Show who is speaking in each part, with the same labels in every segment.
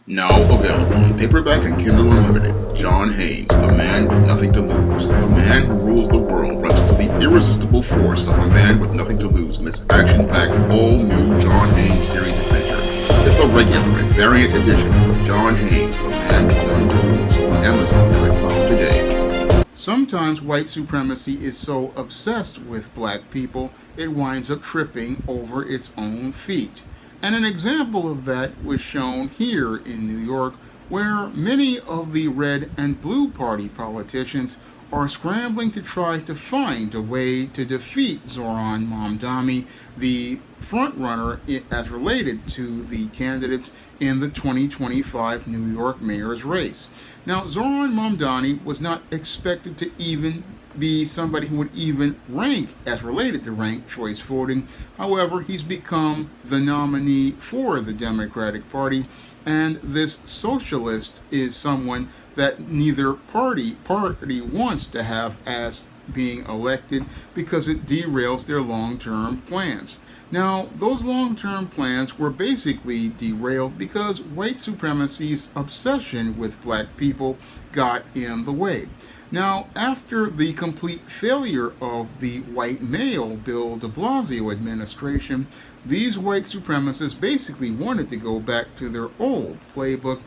Speaker 1: Now available in paperback and Kindle Unlimited. John Haynes, the man with nothing to lose. The man who rules the world runs into the irresistible force of a man with nothing to lose in this action-packed, all-new John Haynes series adventure. Get the regular and variant editions of John Haynes, the man with nothing to lose on Amazon.com today. Sometimes white supremacy is so obsessed with black people, it winds up tripping over its own feet. And an example of that was shown here in New York, where many of the red and blue party politicians are scrambling to try to find a way to defeat Zoron Mandani, the frontrunner as related to the candidates in the 2025 New York mayor's race. Now, Zoron Mandani was not expected to even be somebody who would even rank as related to ranked choice voting. However, he's become the nominee for the Democratic Party, and this socialist is someone that neither party wants to have as being elected because it derails their long-term plans. Now, those long-term plans were basically derailed because white supremacy's obsession with black people got in the way. Now, after the complete failure of the white male Bill de Blasio administration, these white supremacists basically wanted to go back to their old playbook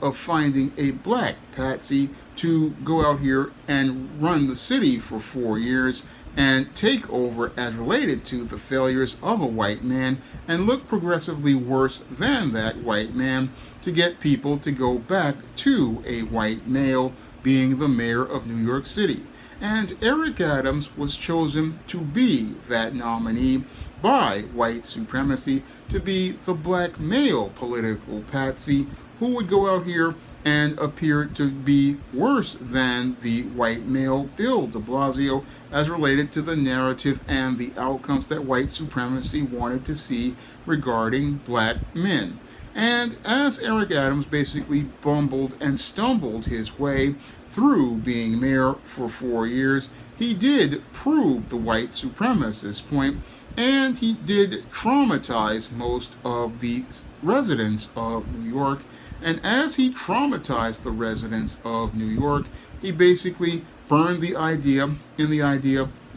Speaker 1: of finding a black patsy to go out here and run the city for 4 years and take over as related to the failures of a white man and look progressively worse than that white man to get people to go back to a white male being the mayor of New York City. And Eric Adams was chosen to be that nominee by white supremacy to be the black male political patsy who would go out here and appear to be worse than the white male Bill de Blasio as related to the narrative and the outcomes that white supremacy wanted to see regarding black men. And as Eric Adams basically bumbled and stumbled his way through being mayor for 4 years, he did prove the white supremacist point, and he did traumatize most of the residents of New York. And as he traumatized the residents of New York, he basically burned the idea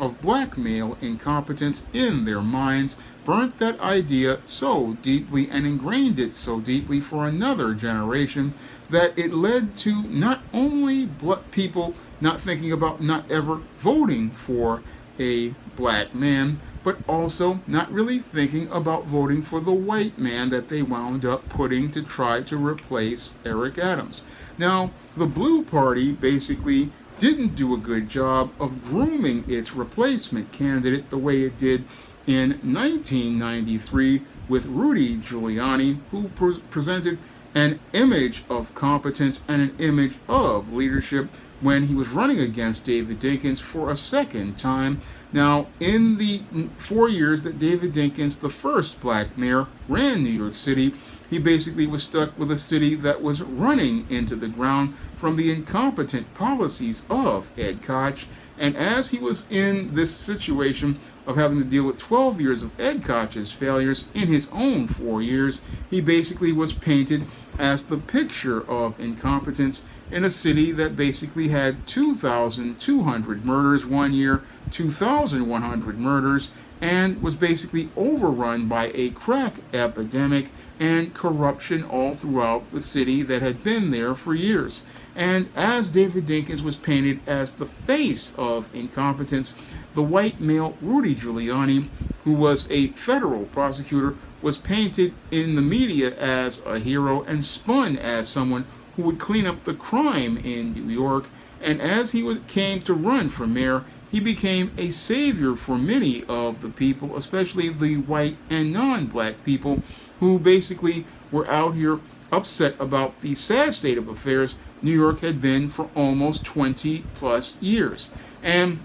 Speaker 1: of black male incompetence in their minds, burnt that idea so deeply and ingrained it so deeply for another generation that it led to not only people not thinking about not ever voting for a black man, but also not really thinking about voting for the white man that they wound up putting to try to replace Eric Adams. Now, the Blue Party basically didn't do a good job of grooming its replacement candidate the way it did in 1993 with Rudy Giuliani, who presented an image of competence and an image of leadership when he was running against David Dinkins for a second time. Now, in the 4 years that David Dinkins, the first black mayor, ran New York City, he basically was stuck with a city that was running into the ground from the incompetent policies of Ed Koch. And as he was in this situation of having to deal with 12 years of Ed Koch's failures in his own 4 years, he basically was painted as the picture of incompetence in a city that basically had 2,200 murders one year, 2,100 murders, and was basically overrun by a crack epidemic and corruption all throughout the city that had been there for years. And as David Dinkins was painted as the face of incompetence, the white male Rudy Giuliani, who was a federal prosecutor, was painted in the media as a hero and spun as someone who would clean up the crime in New York. And as he came to run for mayor, he became a savior for many of the people, especially the white and non-black people, who basically were out here upset about the sad state of affairs New York had been for almost 20 plus years. And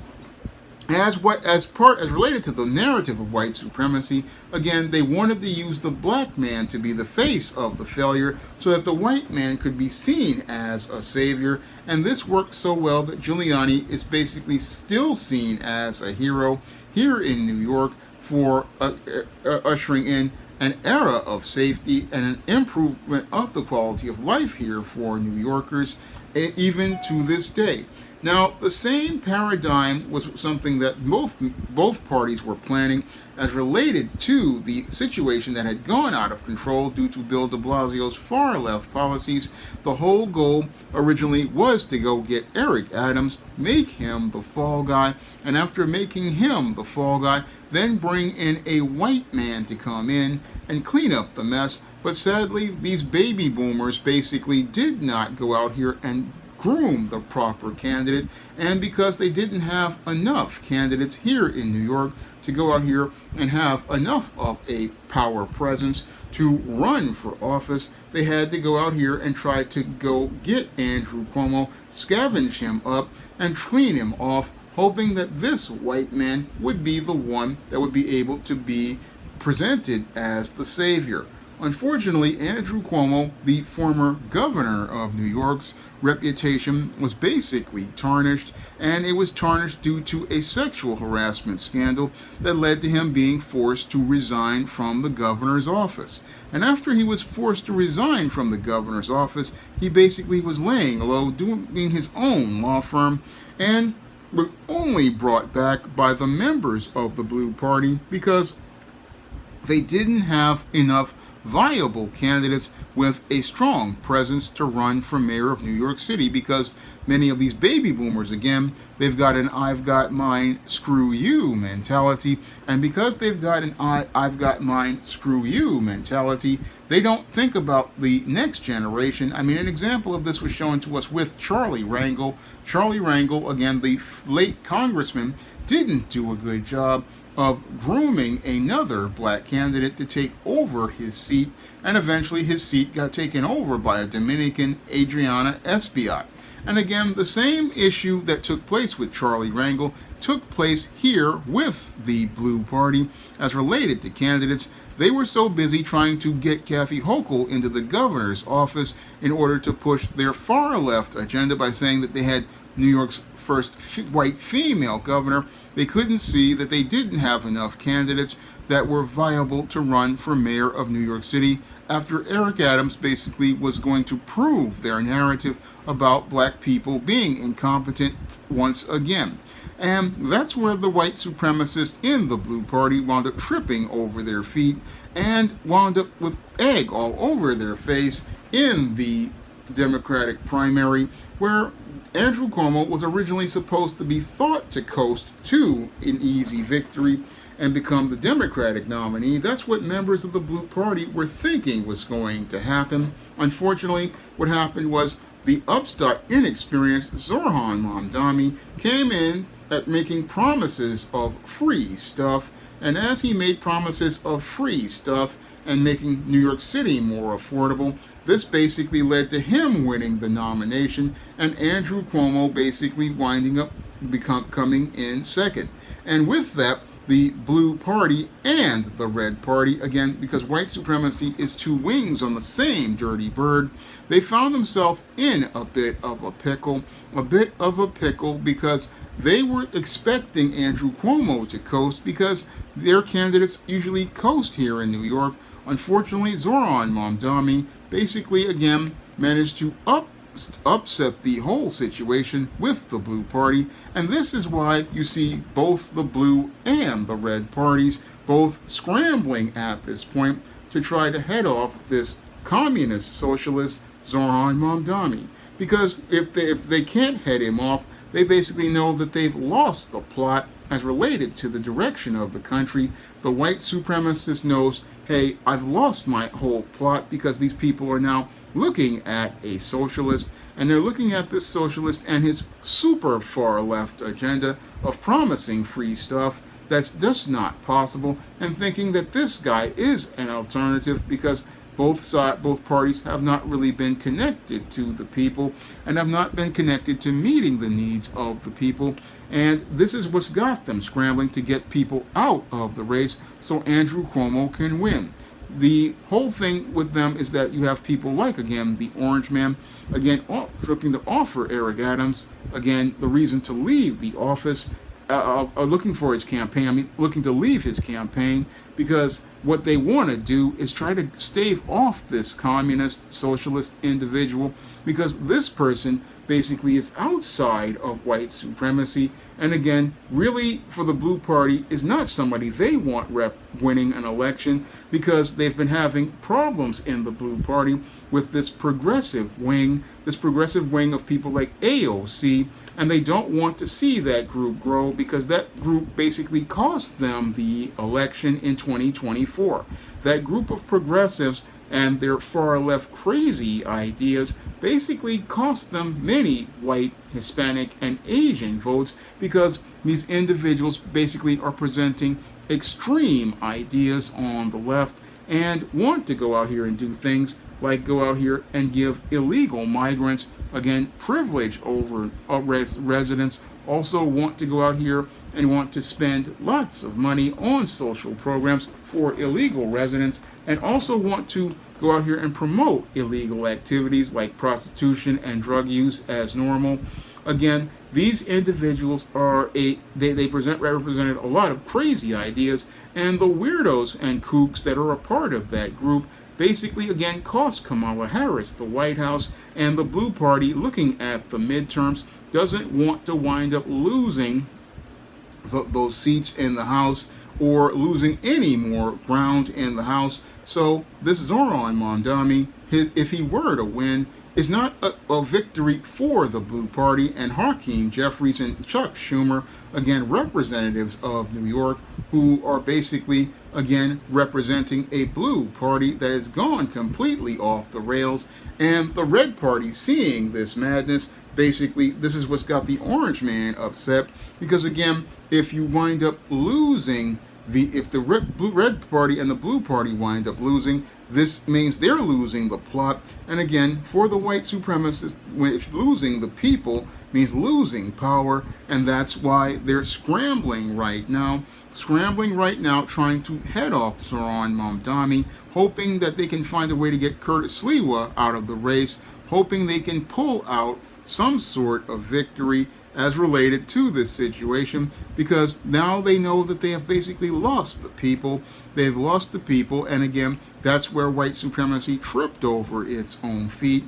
Speaker 1: as related to the narrative of white supremacy, again, they wanted to use the black man to be the face of the failure so that the white man could be seen as a savior. And this worked so well that Giuliani is basically still seen as a hero here in New York for ushering in an era of safety and an improvement of the quality of life here for New Yorkers, even to this day. Now, the same paradigm was something that both parties were planning as related to the situation that had gone out of control due to Bill de Blasio's far-left policies. The whole goal originally was to go get Eric Adams, make him the fall guy, and after making him the fall guy, then bring in a white man to come in and clean up the mess. But sadly, these baby boomers basically did not go out here and groom the proper candidate, and because they didn't have enough candidates here in New York to go out here and have enough of a power presence to run for office, they had to go out here and try to go get Andrew Cuomo, scavenge him up, and clean him off, hoping that this white man would be the one that would be able to be presented as the savior. Unfortunately, Andrew Cuomo, the former governor of New York's reputation was basically tarnished, and it was tarnished due to a sexual harassment scandal that led to him being forced to resign from the governor's office. And after he was forced to resign from the governor's office, he basically was laying low, doing his own law firm, and was only brought back by the members of the Blue Party because they didn't have enough viable candidates with a strong presence to run for mayor of New York City, because many of these baby boomers, again, they've got an I've got mine, screw you mentality, and because they've got an I've got mine, screw you mentality, they don't think about the next generation. I mean, an example of this was shown to us with Charlie Rangel. Charlie Rangel, again, the late congressman, didn't do a good job of grooming another black candidate to take over his seat, and eventually his seat got taken over by a Dominican, Adriana Espiat. And again, the same issue that took place with Charlie Rangel took place here with the Blue Party as related to candidates. They were so busy trying to get Kathy Hochul into the governor's office in order to push their far-left agenda by saying that they had New York's first white female governor. They couldn't see that they didn't have enough candidates that were viable to run for mayor of New York City after Eric Adams basically was going to prove their narrative about black people being incompetent once again. And that's where the white supremacists in the Blue Party wound up tripping over their feet and wound up with egg all over their face in the Democratic primary, where Andrew Cuomo was originally supposed to be thought to coast to an easy victory and become the Democratic nominee. That's what members of the Blue Party were thinking was going to happen. Unfortunately, what happened was the upstart, inexperienced Zoron Mandani came in at making promises of free stuff, and as he made promises of free stuff and making New York City more affordable, this basically led to him winning the nomination and Andrew Cuomo basically winding up coming in second. And with that, the Blue Party and the Red Party, again, because white supremacy is two wings on the same dirty bird, they found themselves in a bit of a pickle because they were expecting Andrew Cuomo to coast because their candidates usually coast here in New York. Unfortunately, Zoron Mandani basically, again, managed to upset the whole situation with the Blue Party, and this is why you see both the Blue and the Red parties both scrambling at this point to try to head off this communist socialist Zoron Mandani. Because if they can't head him off, they basically know that they've lost the plot as related to the direction of the country. The white supremacist knows, hey, I've lost my whole plot because these people are now looking at a socialist, and they're looking at this socialist and his super far left agenda of promising free stuff that's just not possible, and thinking that this guy is an alternative because both parties have not really been connected to the people and have not been connected to meeting the needs of the people. And this is what's got them scrambling to get people out of the race so Andrew Cuomo can win. The whole thing with them is that you have people like, again, the Orange Man, again, looking to offer Eric Adams, again, the reason to leave the office, looking for his campaign, looking to leave his campaign because
Speaker 2: what they want to do is try to stave off this communist, socialist individual, because this person basically is outside of white supremacy, and again, really for the Blue Party is not somebody they want winning an election, because they've been having problems in the Blue Party with this progressive wing of people like AOC, and they don't want to see that group grow, because that group basically cost them the election in 2024. That group of progressives and their far left crazy ideas basically cost them many white, Hispanic, and Asian votes, because these individuals basically are presenting extreme ideas on the left and want to go out here and do things like go out here and give illegal migrants, again, privilege over residents, also want to go out here and want to spend lots of money on social programs for illegal residents, and also want to go out here and promote illegal activities like prostitution and drug use as normal. Again, these individuals are represented a lot of crazy ideas, and the weirdos and kooks that are a part of that group basically, again, cost Kamala Harris the White House, and the Blue Party, looking at the midterms, doesn't want to wind up losing those seats in the House or losing any more ground in the House. So this Zoron Mandani, if he were to win, is not a victory for the Blue Party, and Hakeem Jeffries and Chuck Schumer, again, representatives of New York, who are basically, again, representing a Blue Party that has gone completely off the rails, and the Red Party, seeing this madness, basically, this is what's got the Orange Man upset, because again, if you wind up losing, if the Red Party and the Blue Party wind up losing, this means they're losing the plot. And again, for the white supremacists, if losing the people means losing power, and that's why they're scrambling right now, trying to head off Zoron Mandani, hoping that they can find a way to get Curtis Sliwa out of the race, hoping they can pull out some sort of victory as related to this situation, because now they know that they have basically lost the people. They've lost the people, and again, that's where white supremacy tripped over its own feet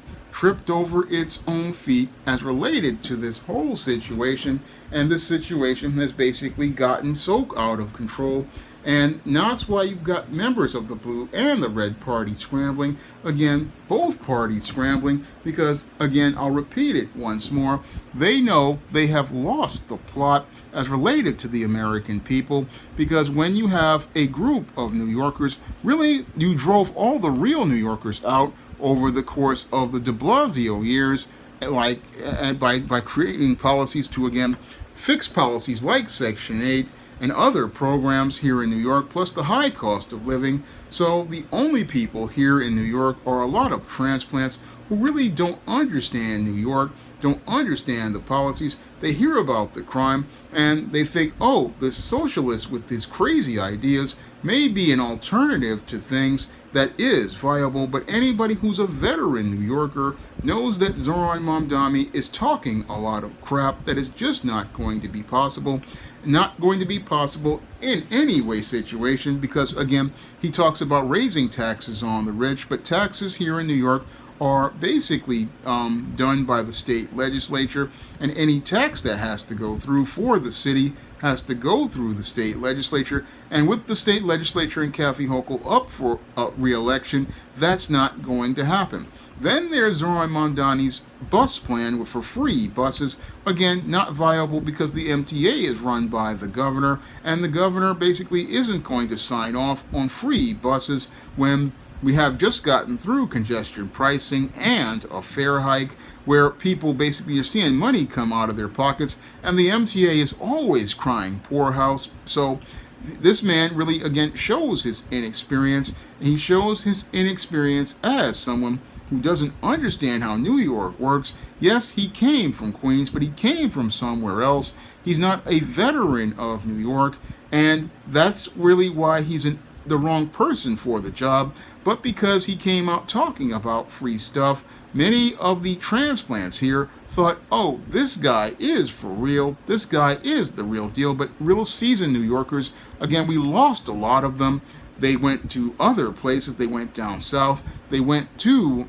Speaker 2: as related to this whole situation, and this situation has basically gotten so out of control. And now that's why you've got members of the Blue and the Red Party scrambling. Again, both parties scrambling, because, again, I'll repeat it once more, they know they have lost the plot as related to the American people, because when you have a group of New Yorkers, really, you drove all the real New Yorkers out over the course of the de Blasio years, by creating policies to, again, fix policies like Section 8, and other programs here in New York, plus the high cost of living. So the only people here in New York are a lot of transplants who really don't understand New York, don't understand the policies. They hear about the crime and they think, oh, the socialists with these crazy ideas may be an alternative to things that is viable, but anybody who's a veteran New Yorker knows that Zoron Mandani is talking a lot of crap that is just not going to be possible. Not going to be possible in any way situation, because again, he talks about raising taxes on the rich, but taxes here in New York are basically done by the state legislature, and any tax that has to go through for the city has to go through the state legislature, and with the state legislature and Kathy Hochul up for re-election, that's not going to happen. Then there's Zoron Mandani's bus plan for free buses. Again, not viable because the MTA is run by the governor, and the governor basically isn't going to sign off on free buses when we have just gotten through congestion pricing and a fare hike where people basically are seeing money come out of their pockets, and the MTA is always crying poorhouse. So this man really, again, shows his inexperience, and he shows his inexperience as someone who doesn't understand how New York works. Yes, he came from Queens, but he came from somewhere else. He's not a veteran of New York, and that's really why he's the wrong person for the job. But because he came out talking about free stuff, many of the transplants here thought, oh, this guy is for real. This guy is the real deal. But real seasoned New Yorkers, again, we lost a lot of them. They went to other places. They went down south. They went to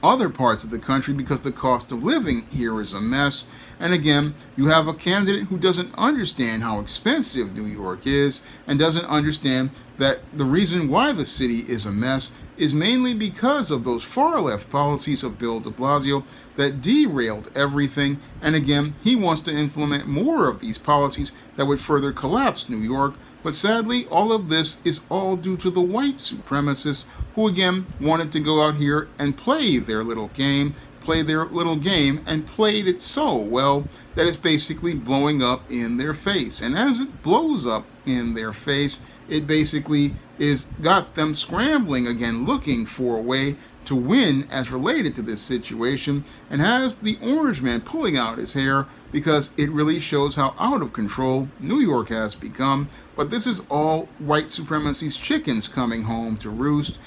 Speaker 2: other parts of the country because the cost of living here is a mess. And again, you have a candidate who doesn't understand how expensive New York is and doesn't understand that the reason why the city is a mess is mainly because of those far-left policies of Bill de Blasio that derailed everything. And again, he wants to implement more of these policies that would further collapse New York. But sadly, all of this is all due to the white supremacists who again wanted to go out here and play their little game, and played it so well that it's basically blowing up in their face. And as it blows up in their face, it basically is got them scrambling again, looking for a way to win as related to this situation, and has the orange man pulling out his hair because it really shows how out of control New York has become. But this is all white supremacy's chickens coming home to roost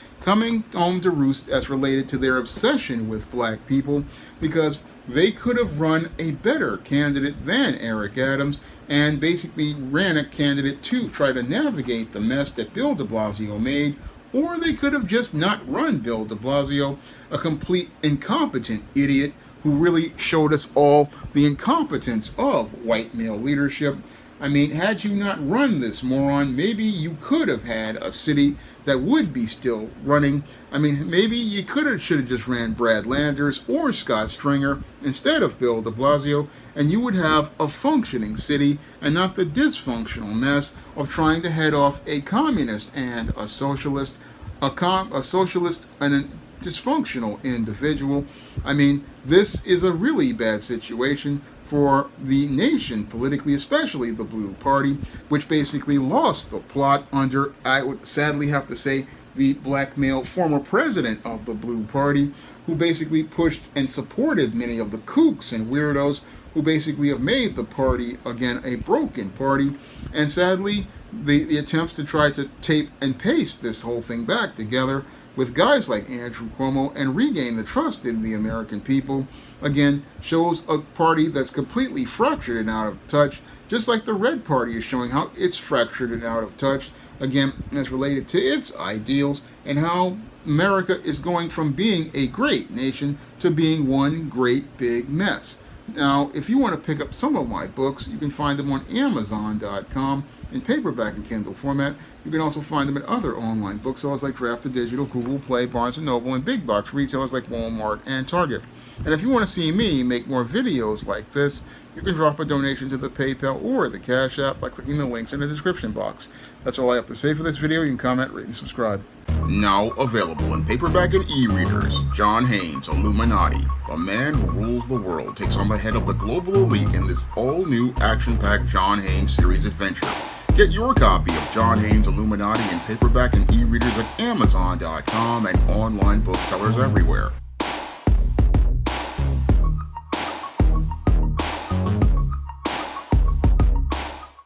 Speaker 2: as related to their obsession with black people, because they could have run a better candidate than Eric Adams and basically ran a candidate to try to navigate the mess that Bill de Blasio made. Or they could have just not run Bill de Blasio, a complete incompetent idiot who really showed us all the incompetence of white male leadership. I mean, had you not run this moron, maybe you could have had a city that would be still running. I mean, maybe you should have just ran Brad Landers or Scott Stringer instead of Bill de Blasio, and you would have a functioning city and not the dysfunctional mess of trying to head off a communist and a socialist, a socialist and a dysfunctional individual. I mean, this is a really bad situation for the nation politically, especially the Blue Party, which basically lost the plot under, I would sadly have to say, the black male former president of the Blue Party, who basically pushed and supported many of the kooks and weirdos who basically have made the party, again, a broken party. And sadly, the attempts to try to tape and paste this whole thing back together with guys like Andrew Cuomo and regain the trust in the American people, again, shows a party that's completely fractured and out of touch, just like the Red Party is showing how it's fractured and out of touch, again, as related to its ideals, and how America is going from being a great nation to being one great big mess. Now, if you want to pick up some of my books, you can find them on Amazon.com in paperback and Kindle format. You can also find them at other online booksellers like Draft to Digital, Google Play, Barnes & Noble, and big box retailers like Walmart and Target. And if you want to see me make more videos like this, you can drop a donation to the PayPal or the Cash App by clicking the links in the description box. That's all I have to say for this video. You can comment, rate, and subscribe.
Speaker 1: Now available in paperback and e-readers, John Haynes' Illuminati, the man who rules the world, takes on the head of the global elite in this all-new action-packed John Haynes series adventure. Get your copy of John Haynes' Illuminati in paperback and e-readers at Amazon.com and online booksellers everywhere.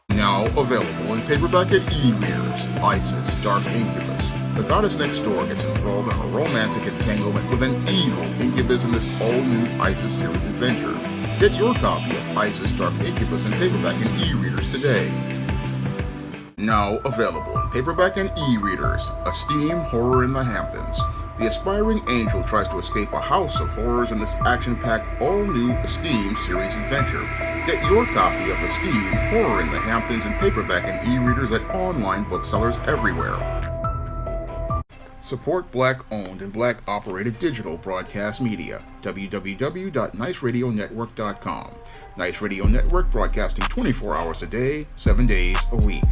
Speaker 1: Now available in paperback and e-readers, Isis, Dark Incubus. The goddess next door gets enthralled in a romantic entanglement with an evil incubus in this all-new Isis series adventure. Get your copy of Isis, Dark Incubus in paperback and e-readers today. Now available in paperback and e-readers, Esteem, Horror in the Hamptons. The aspiring angel tries to escape a house of horrors in this action-packed, all-new Esteem series adventure. Get your copy of Esteem, Horror in the Hamptons in paperback and e-readers at online booksellers everywhere. Support Black-owned and Black-operated digital broadcast media. www.niceradionetwork.com. Nice Radio Network, broadcasting 24 hours a day, 7 days a week.